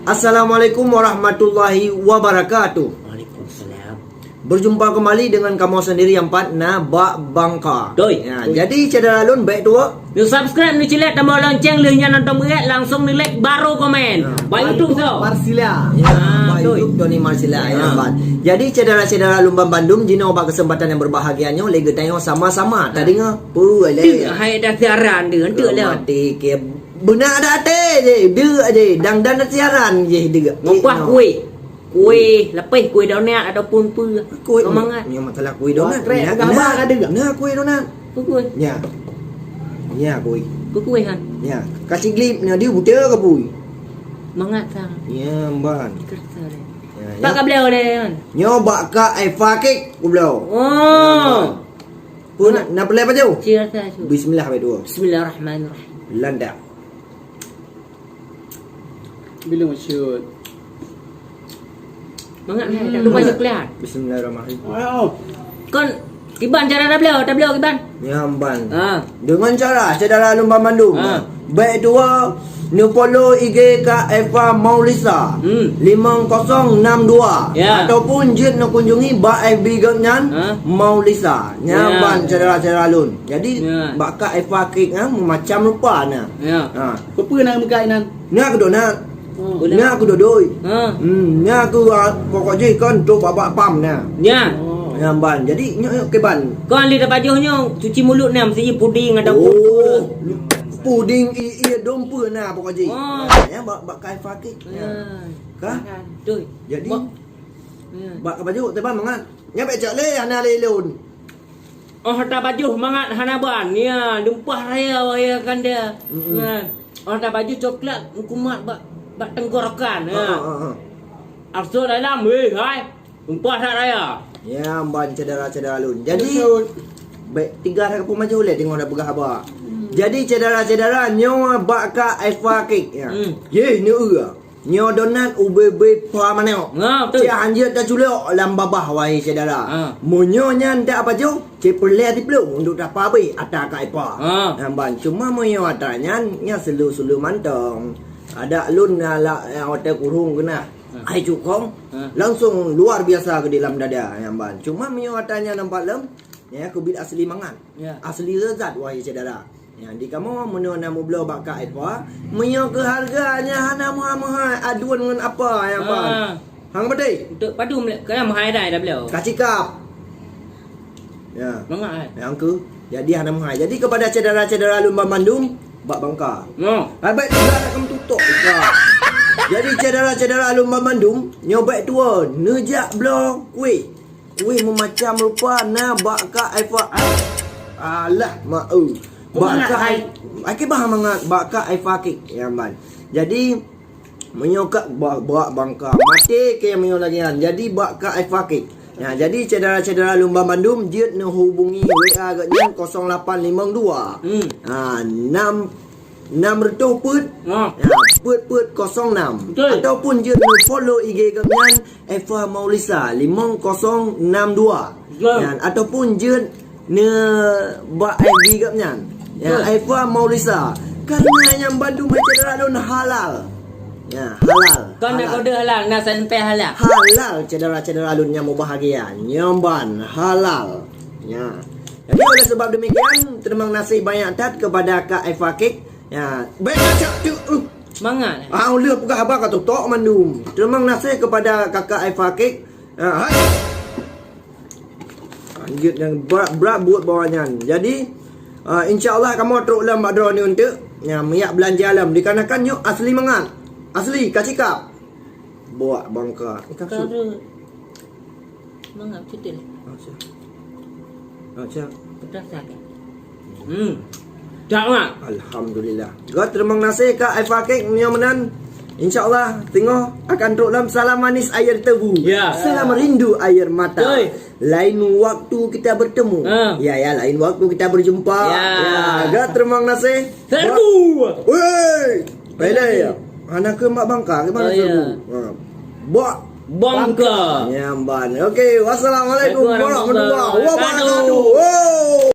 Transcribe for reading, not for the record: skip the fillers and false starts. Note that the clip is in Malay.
Assalamualaikum warahmatullahi wabarakatuh. Waalaikumsalam. Berjumpa kembali dengan kamu sendiri yang empat Bak Bangka. Doi. Ya, jadi cedera alun baik tua. Lu subscribe ni cilet tambah lonceng lu nya nonton berat langsung ni like baru komen. Baik YouTube so. Marsila. Ya, Ah, baik doi. YouTube Doni Marsila ya, Ah. Bat. Jadi cedera-cedera lumban Bandung jino obat kesempatan yang berbahagianya lega tengok sama-sama. Tak dengar? Pu Tu hai dah siaran dia entuk lah. Mati ke benar dah je. Dia je dan siaran je dia. Ngompah kuih. Kuih lepih kuih donat ataupun pu. Kuih Semangat. ni masalah kuih donat. Krek gambar ada ke? Nah, kuih donat. Kuih. Ya. Ya kuih. Kuih kan. Ya, kasih klip ni dia buta ke puy? Semangat sang. Ya, ban. Kerja dia. Ya, Tak ya. kableo dia kan. Nyoba ka ai fakik ku belau. Oh. Pun nak pelai apa jauh? Cerita tu. Bismillah baik dua. Bismillahirrahmanirrahim. Landa. Bila masyud. Semangat ni tak lupa kelihatan. Bismillahirrahmanirrahim. Wow. Kon Kiban cara dah beliau, Kiban. Ya, ban. Ha. Dengan cara cedera lumban Bandung. Ha. Baik dua ni follow IG ka Eva Maulisa 5062 Ya. ataupun jin nak kunjungi ba FB ganyan Ha. Maulisa Ya. nyaban cedera-cedera lun. Jadi Ya. ba ka Eva kek macam rupa na. Ya. Ha. Apa nak muka inan? Ni aku donat. Oh. Ni aku dodoi. Ha. Ni aku pokok je kan tu babak pam na. Ya. Oh. Nyamban. Jadi nyok ke ban. Kau lihat bajunya cuci mulut ni mesti puding ada Oh. Puding iya dompa na pokok je. Oh. Ya bak ka Eva kek. Ya. Kah? Doi. Jadi Ya. bak baju teban mangan. Nya baik cak le hana le lun. Oh harta baju mangat hana ban. Ya, dumpah raya waya kan dia. Ya. Oh harta baju coklat kumat bak tenggorokan. Ya. Arsur dalam hai. Dumpah tak raya. Ya ban cedera-cedera lun. Jadi baik tiga hari pun maju le tengok dah begah abak. Jadi cedera-cedera nyo bak ka Eva kek ya. Ye ni nyo donat UBB pa maneo. Ha, betul. Cik anjir dah culok lam babah wahai cedera. Ha. Monyo nya ndak apa jo. Cik perle di belum untuk dapat abai ata ka Eva. Ha. Namban cuma monyo atanya nya selu-selu mantong. Ada lun la hotel kurung kena. Ai cukong langsung luar biasa ke dalam dada namban. Cuma monyo atanya nampak lem ya aku bil asli mangan. Ya. Asli rezat wahai cedera. Ya, di kamu menu nama belau baka apa? Menyo ke harganya hana mahal aduan dengan apa yang bang? Hang bedai. Untuk padu kena mahal dah beliau. Kacikap. Ya. Mangat. Yang ke jadi hana mahal. Jadi kepada cedera-cedera lumban Bandung bak Bangka. No. Baik dah nak kamu tutup. Jadi cedera-cedera lumban Bandung nyobat tua nejak belau kuih. Kuih memacam rupa na baka Eva. Alah mau. Baka ai bah mangat baka ai fakik ya man. Jadi menyokak bak Bangka. Mati ke menyo lagi kan. Jadi baka ai fakik. Ya, jadi cedera-cedera lumban Bandung dia nak hubungi WA agaknya 0852. Ha 6 retuh put. No. Ya, put 06. Betul. Ataupun dia nak follow IG kalian Eva Maulisa 5062. Betul. Ya, ataupun dia nak buat FB kalian. Ya, Eva Maulisa. Karena yang Bandung cedera lun halal. Ya, halal. Kau nak kode halal, nak sampai halal. Halal cedera-cedera alun yang bahagia. Nyamban halal. Ya. Jadi oleh sebab demikian, terima kasih banyak tat kepada Kak Eva Kek. Ya, baik macam tu. Semangat. Ulah pegah abang kata tok mandum. Terima kasih kepada Kakak Eva Kek. Hai. Anjir yang berat buat bawahnya. Jadi insya-Allah kamu teruk dalam badro ni untuk ya miyak belanja alam dikarenakan yo asli mangan. Asli kacikap. Buat Bangka. Ikan Kau sup. semangat cutil. Macam Pedas sakit. Tak mak. Alhamdulillah. God terima kasih Kak Eva Kek menan. InsyaAllah tengok akan teruk dalam salam manis air tebu. Ya. Salam rindu air mata. Oi. Lain waktu kita bertemu. Ya lain waktu kita berjumpa. Ya. God terima kasih. Serbu. Woi. Baiklah ya. Anak ke Mak Bangka ke mana serbu? Bak Bangka. Nyamban. Okey, wassalamualaikum Waalaikumsalam warahmatullahi warahmatullahi wabarakatuh. Oh.